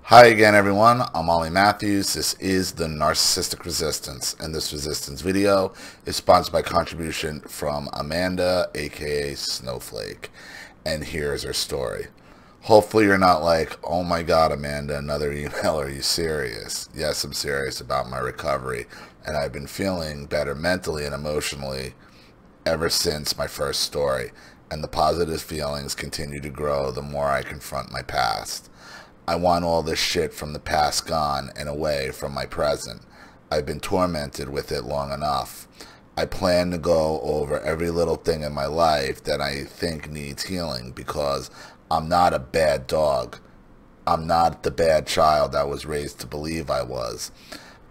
Hi again, everyone. I'm Ollie Matthews. This is the Narcissistic Resistance, and this resistance video is sponsored by contribution from Amanda, aka Snowflake. And here's her story. Hopefully you're not like, oh my god, Amanda, another email. Are you serious? Yes, I'm serious about my recovery, and I've been feeling better mentally and emotionally ever since my first story, and the positive feelings continue to grow the more I confront my past. I want all this shit from the past gone and away from my present. I've been tormented with it long enough. I plan to go over every little thing in my life that I think needs healing, because I'm not a bad dog. I'm not the bad child I was raised to believe I was.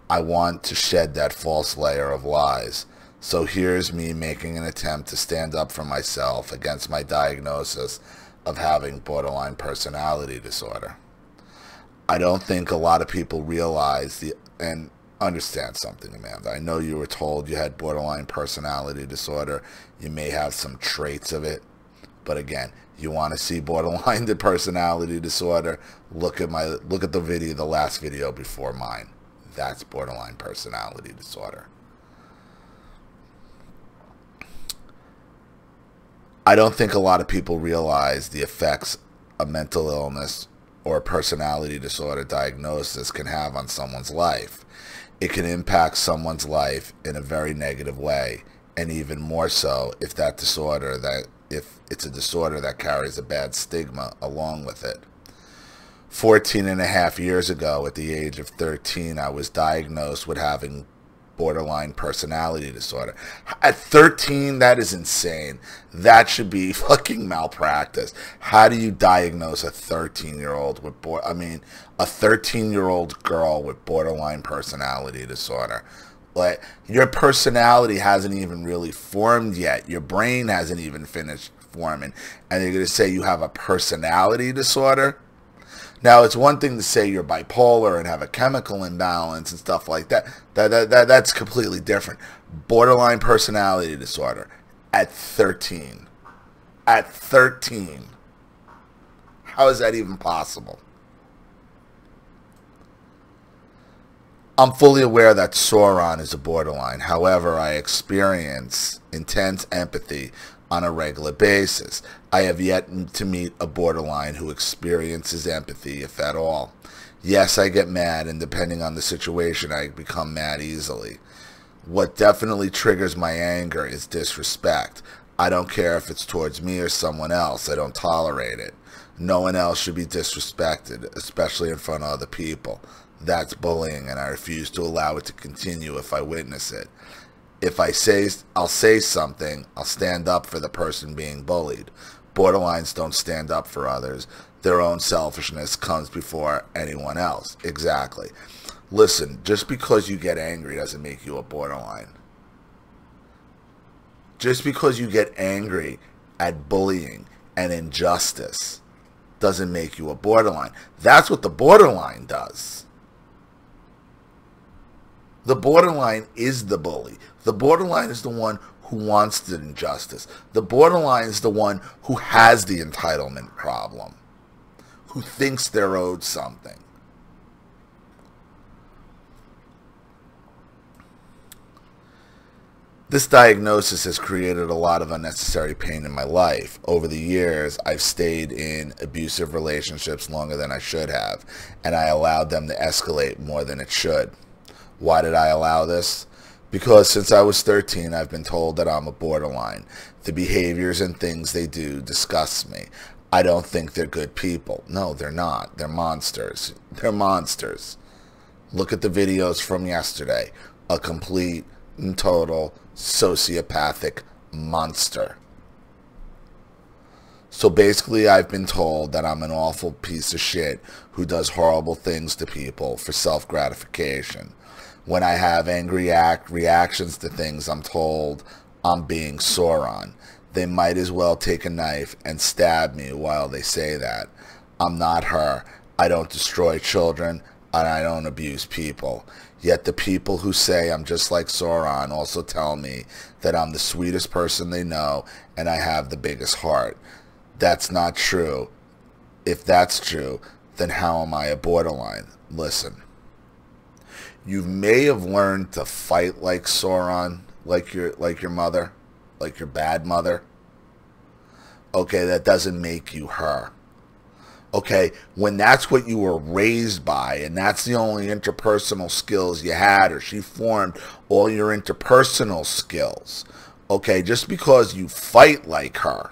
I want to shed that false layer of lies. So here's me making an attempt to stand up for myself against my diagnosis of having borderline personality disorder. I don't think a lot of people realize and understand something, Amanda. I know you were told you had borderline personality disorder. You may have some traits of it. But again, you want to see borderline personality disorder, look at the video, the last video before mine. That's borderline personality disorder. I don't think a lot of people realize the effects of mental illness or a personality disorder diagnosis can have on someone's life. It can impact someone's life in a very negative way, and even more so if it's a disorder that carries a bad stigma along with it. 14 and a half years ago, at the age of 13, I was diagnosed with having borderline personality disorder. At 13, that is insane. That should be fucking malpractice. How do you diagnose a 13-year-old with a 13-year-old girl with borderline personality disorder? Like, your personality hasn't even really formed yet. Your brain hasn't even finished forming, and you're going to say you have a personality disorder? Now, it's one thing to say you're bipolar and have a chemical imbalance and stuff like that. That's completely different. Borderline personality disorder at 13. At 13. How is that even possible? I'm fully aware that Sauron is a borderline. However, I experience intense empathy on a regular basis. I have yet to meet a borderline who experiences empathy, if at all. Yes, I get mad, and depending on the situation, I become mad easily. What definitely triggers my anger is disrespect. I don't care if it's towards me or someone else. I don't tolerate it. No one else should be disrespected, especially in front of other people. That's bullying, and I refuse to allow it to continue if I witness it. If I'll say something, I'll stand up for the person being bullied. Borderlines don't stand up for others. Their own selfishness comes before anyone else. Exactly. Listen, just because you get angry doesn't make you a borderline. Just because you get angry at bullying and injustice doesn't make you a borderline. That's what the borderline does. The borderline is the bully. The borderline is the one who wants the injustice. The borderline is the one who has the entitlement problem, who thinks they're owed something. This diagnosis has created a lot of unnecessary pain in my life. Over the years, I've stayed in abusive relationships longer than I should have, and I allowed them to escalate more than it should. Why did I allow this? Because since I was 13, I've been told that I'm a borderline. The behaviors and things they do disgust me. I don't think they're good people. No, they're not. They're monsters. They're monsters. Look at the videos from yesterday. A complete and total sociopathic monster. So basically, I've been told that I'm an awful piece of shit who does horrible things to people for self-gratification. When I have angry reactions to things, I'm told I'm being Sauron. They might as well take a knife and stab me while they say that. I'm not her. I don't destroy children, and I don't abuse people. Yet the people who say I'm just like Sauron also tell me that I'm the sweetest person they know and I have the biggest heart. That's not true. If that's true, then how am I a borderline? Listen, you may have learned to fight like Sauron, like your mother, like your bad mother. Okay, that doesn't make you her. Okay, when that's what you were raised by and that's the only interpersonal skills you had, or she formed all your interpersonal skills, okay, just because you fight like her,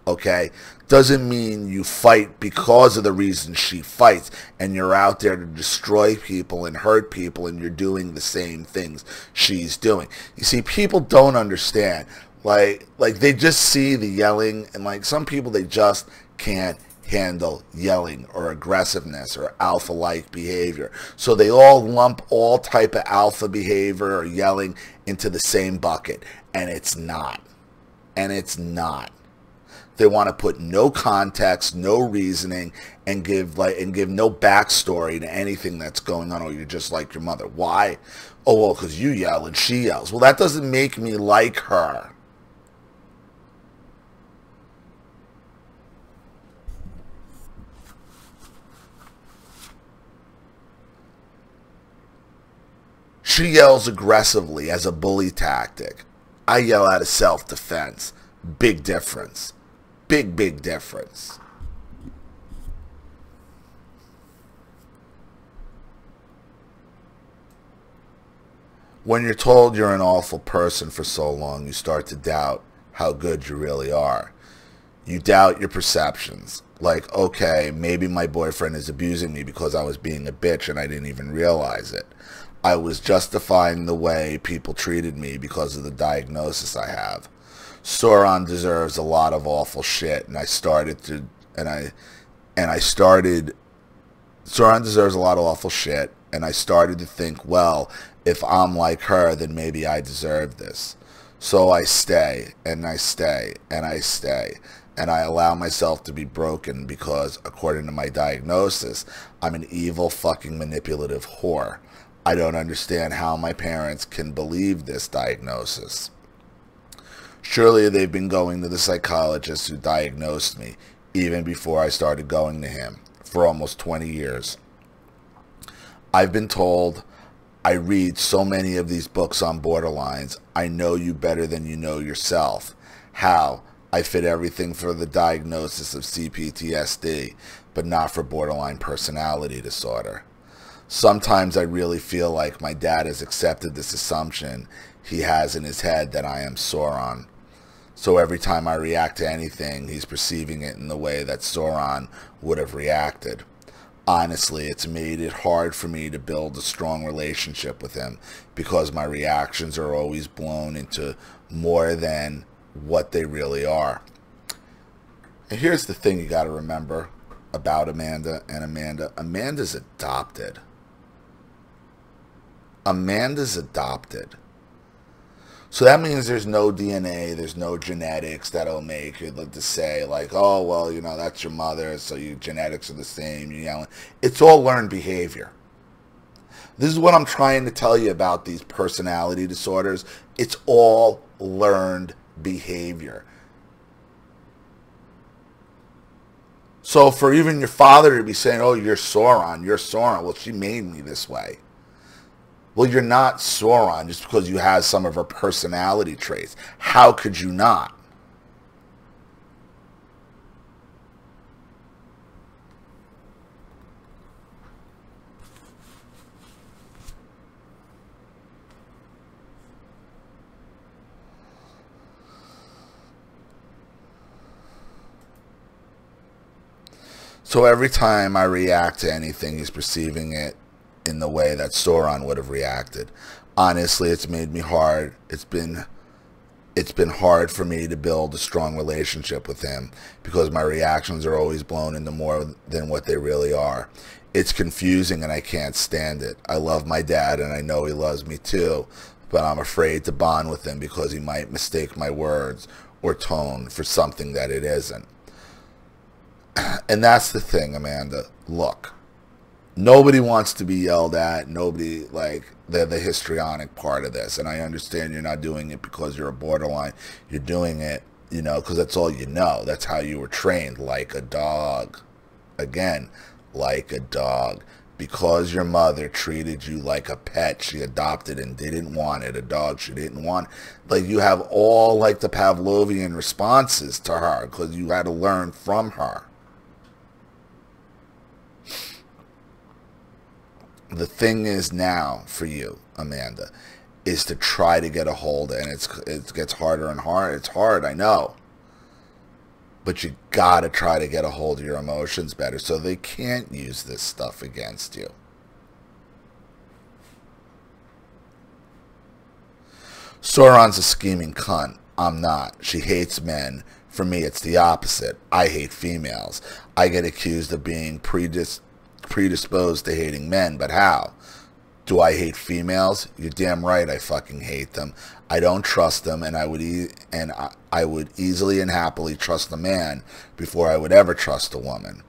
okay, doesn't mean you fight because of the reason she fights and you're out there to destroy people and hurt people and you're doing the same things she's doing. You see, people don't understand. Like they just see the yelling, and like some people, they just can't handle yelling or aggressiveness or alpha-like behavior. So they all lump all type of alpha behavior or yelling into the same bucket, and it's not. And it's not. They want to put no context, no reasoning, and give no backstory to anything that's going on. Oh, you're just like your mother. Why? Oh, well, because you yell and she yells. Well, that doesn't make me like her. She yells aggressively as a bully tactic. I yell out of self-defense. Big difference. Big, big difference. When you're told you're an awful person for so long, you start to doubt how good you really are. You doubt your perceptions. Like, okay, maybe my boyfriend is abusing me because I was being a bitch and I didn't even realize it. I was justifying the way people treated me because of the diagnosis I have. Sauron deserves a lot of awful shit, and Sauron deserves a lot of awful shit, and I started to think, well, if I'm like her, then maybe I deserve this. So I stay, and I stay, and I stay, and I allow myself to be broken because, according to my diagnosis, I'm an evil, fucking manipulative whore. I don't understand how my parents can believe this diagnosis. Surely they've been going to the psychologist who diagnosed me, even before I started going to him, for almost 20 years. I've been told, I read so many of these books on borderlines, I know you better than you know yourself. How? I fit everything for the diagnosis of CPTSD, but not for borderline personality disorder. Sometimes I really feel like my dad has accepted this assumption he has in his head that I am Sauron. So every time I react to anything, he's perceiving it in the way that Sauron would have reacted. Honestly, it's made it hard for me to build a strong relationship with him because my reactions are always blown into more than what they really are. And here's the thing you got to remember about Amanda and Amanda. Amanda's adopted. Amanda's adopted. So that means there's no DNA, there's no genetics that'll make you to say like, oh, well, you know, that's your mother, so your genetics are the same. You know, it's all learned behavior. This is what I'm trying to tell you about these personality disorders. It's all learned behavior. So for even your father to be saying, oh, you're Sauron, well, she made me this way. Well, you're not Sauron just because you have some of her personality traits. How could you not? So every time I react to anything, he's perceiving it in the way that Sauron would have reacted. Honestly, it's made me hard. It's been hard for me to build a strong relationship with him because my reactions are always blown into more than what they really are. It's confusing and I can't stand it. I love my dad and I know he loves me too, but I'm afraid to bond with him because he might mistake my words or tone for something that it isn't. And that's the thing, Amanda. Look. Nobody wants to be yelled at. Nobody, like, they're the histrionic part of this. And I understand you're not doing it because you're a borderline. You're doing it, you know, because that's all you know. That's how you were trained, like a dog. Again, like a dog. Because your mother treated you like a pet she adopted and didn't want it, a dog she didn't want. Like, you have all like the Pavlovian responses to her because you had to learn from her. The thing is now for you, Amanda, is to try to get a hold, and it gets harder and harder. It's hard, I know. But you gotta try to get a hold of your emotions better so they can't use this stuff against you. Sauron's a scheming cunt. I'm not. She hates men. For me, it's the opposite. I hate females. I get accused of being predisposed to hating men, but how? Do I hate females? You're damn right I fucking hate them. I don't trust them, and I would easily and happily trust a man before I would ever trust a woman.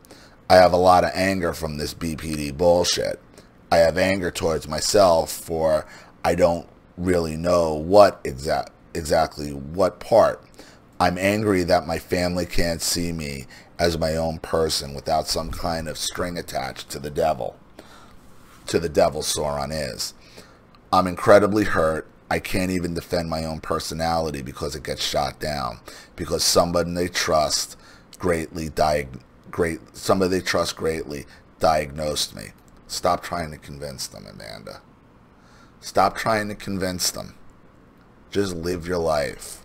I have a lot of anger from this BPD bullshit. I have anger towards myself for I don't really know what exactly what part. I'm angry that my family can't see me as my own person without some kind of string attached to the devil. To the devil Sauron is. I'm incredibly hurt. I can't even defend my own personality because it gets shot down. Because somebody they trust greatly diagnosed me. Stop trying to convince them, Amanda. Stop trying to convince them. Just live your life.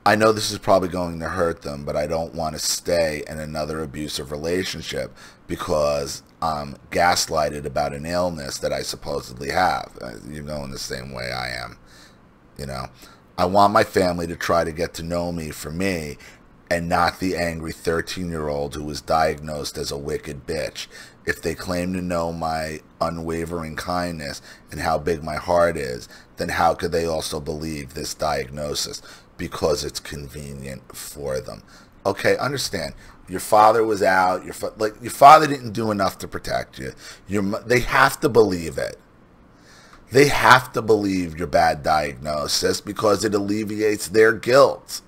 I know this is probably going to hurt them, but I don't want to stay in another abusive relationship because I'm gaslighted about an illness that I supposedly have. You're going the same way I am. You know, I want my family to try to get to know me for me and not the angry 13-year-old who was diagnosed as a wicked bitch. If they claim to know my unwavering kindness and how big my heart is, then how could they also believe this diagnosis? Because it's convenient for them. Okay, understand. Your father was out. Your father didn't do enough to protect you. They have to believe it. They have to believe your bad diagnosis because it alleviates their guilt.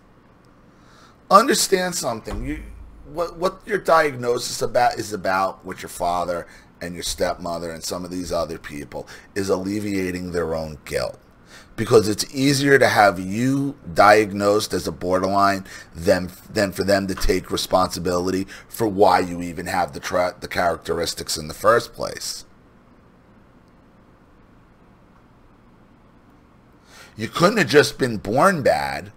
Understand something. What your diagnosis is about with your father and your stepmother and some of these other people is alleviating their own guilt. Because it's easier to have you diagnosed as a borderline than for them to take responsibility for why you even have the characteristics in the first place. You couldn't have just been born bad.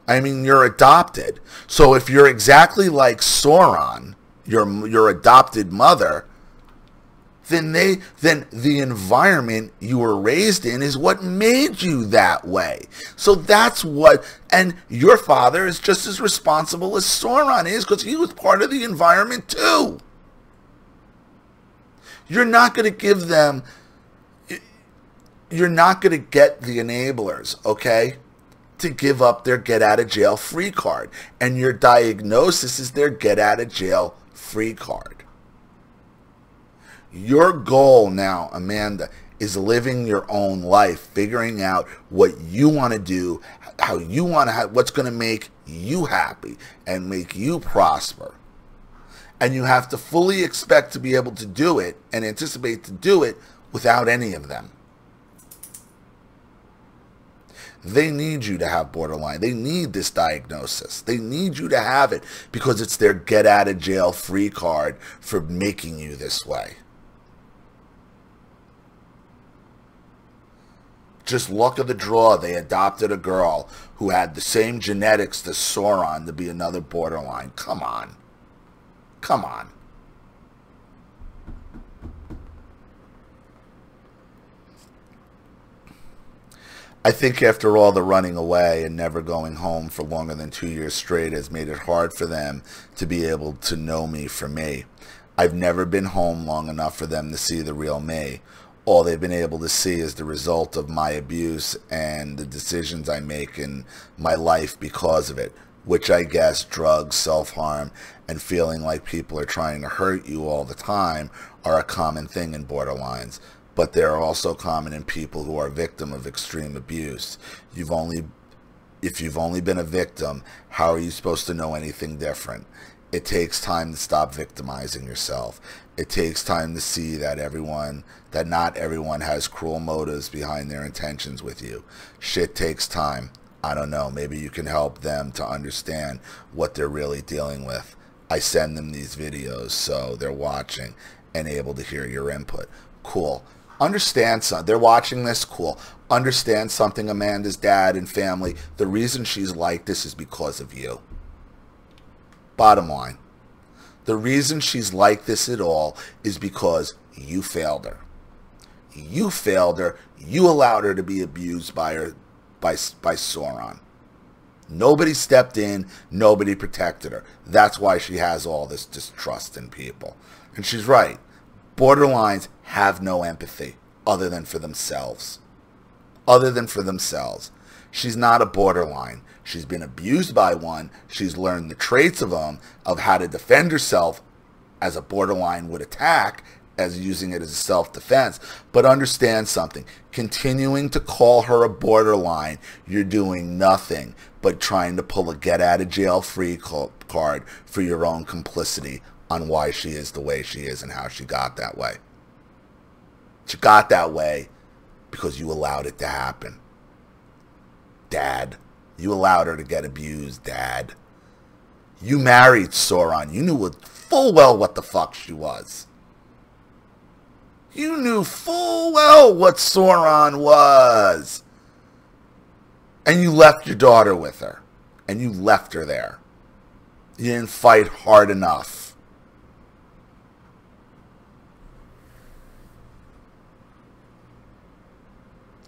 I mean, you're adopted. So if you're exactly like Sauron, your adopted mother, then the environment you were raised in is what made you that way. So that's what, and your father is just as responsible as Sauron is because he was part of the environment too. You're not going to give them, you're not going to get the enablers, okay, to give up their get-out-of-jail-free card. And your diagnosis is their get-out-of-jail-free card. Your goal now, Amanda, is living your own life, figuring out what you want to do, how you want to have, what's going to make you happy and make you prosper. And you have to fully expect to be able to do it and anticipate to do it without any of them. They need you to have borderline. They need this diagnosis. They need you to have it because it's their get-out-of-jail-free card for making you this way. Just luck of the draw, they adopted a girl who had the same genetics as Sauron to be another borderline. Come on. Come on. I think after all the running away and never going home for longer than 2 years straight has made it hard for them to be able to know me for me. I've never been home long enough for them to see the real me. All they've been able to see is the result of my abuse and the decisions I make in my life because of it, which I guess drugs, self-harm, and feeling like people are trying to hurt you all the time are a common thing in borderlines. But they're also common in people who are victim of extreme abuse. If you've only been a victim, how are you supposed to know anything different? It takes time to stop victimizing yourself. It takes time to see that not everyone has cruel motives behind their intentions with you. Shit takes time. I don't know, maybe you can help them to understand what they're really dealing with. I send them these videos so they're watching and able to hear your input. Cool. Understand something. They're watching this. Cool. Understand something, Amanda's dad and family. The reason she's like this is because of you. Bottom line. The reason she's like this at all is because you failed her. You failed her. You allowed her to be abused by Sauron. Nobody stepped in. Nobody protected her. That's why she has all this distrust in people. And she's right. Borderlines have no empathy other than for themselves. Other than for themselves. She's not a borderline. She's been abused by one. She's learned the traits of them, of how to defend herself as a borderline would attack, as using it as a self-defense. But understand something. Continuing to call her a borderline, you're doing nothing but trying to pull a get-out-of-jail-free card for your own complicity on why she is the way she is and how she got that way. She got that way because you allowed it to happen. Dad. You allowed her to get abused, Dad. You married Sauron. You knew full well what the fuck she was. You knew full well what Sauron was. And you left your daughter with her. And you left her there. You didn't fight hard enough.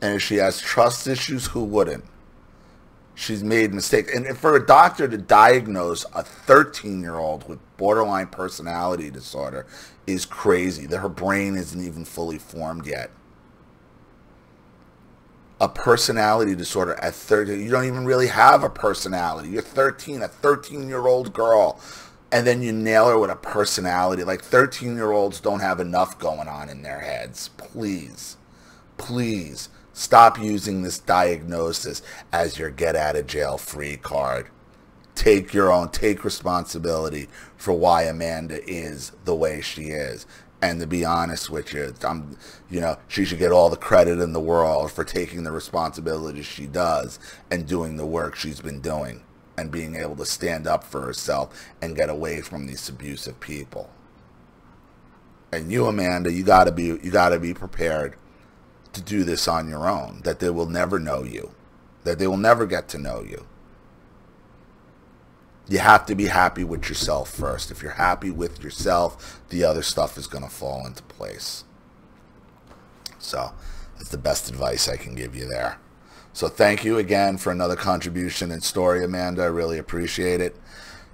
And if she has trust issues, who wouldn't? She's made mistakes. And for a doctor to diagnose a 13-year-old with borderline personality disorder is crazy. That her brain isn't even fully formed yet. A personality disorder at 13. You don't even really have a personality. You're 13, a 13-year-old girl. And then you nail her with a personality. Like 13-year-olds don't have enough going on in their heads. Please. Please. Stop using this diagnosis as your get-out-of-jail-free card. Take responsibility for why Amanda is the way she is. And to be honest with you, she should get all the credit in the world for taking the responsibility she does and doing the work she's been doing and being able to stand up for herself and get away from these abusive people. And you, Amanda, you gotta be prepared to do this on your own, that they will never know you, that they will never get to know you. You have to be happy with yourself first. If you're happy with yourself, the other stuff is going to fall into place. So that's the best advice I can give you there. So thank you again for another contribution and story, Amanda. I really appreciate it.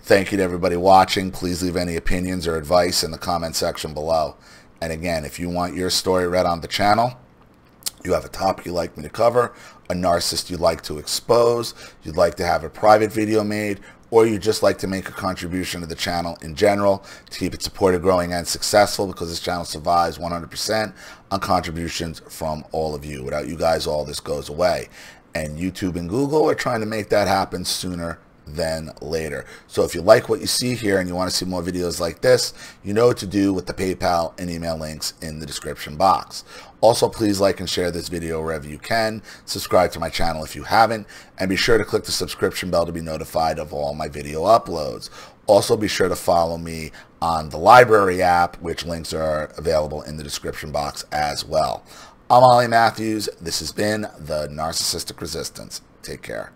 Thank you to everybody watching. Please leave any opinions or advice in the comment section below. And again, if you want your story read on the channel, you have a topic you'd like me to cover, a narcissist you'd like to expose, you'd like to have a private video made, or you'd just like to make a contribution to the channel in general to keep it supported, growing, and successful, because this channel survives 100% on contributions from all of you. Without you guys, all this goes away. And YouTube and Google are trying to make that happen sooner than later. So if you like what you see here and you want to see more videos like this, you know what to do with the PayPal and email links in the description box. Also, please like and share this video wherever you can. Subscribe to my channel if you haven't, and be sure to click the subscription bell to be notified of all my video uploads. Also, be sure to follow me on the library app, which links are available in the description box as well. I'm Ollie Matthews. This has been the Narcissistic Resistance. Take care.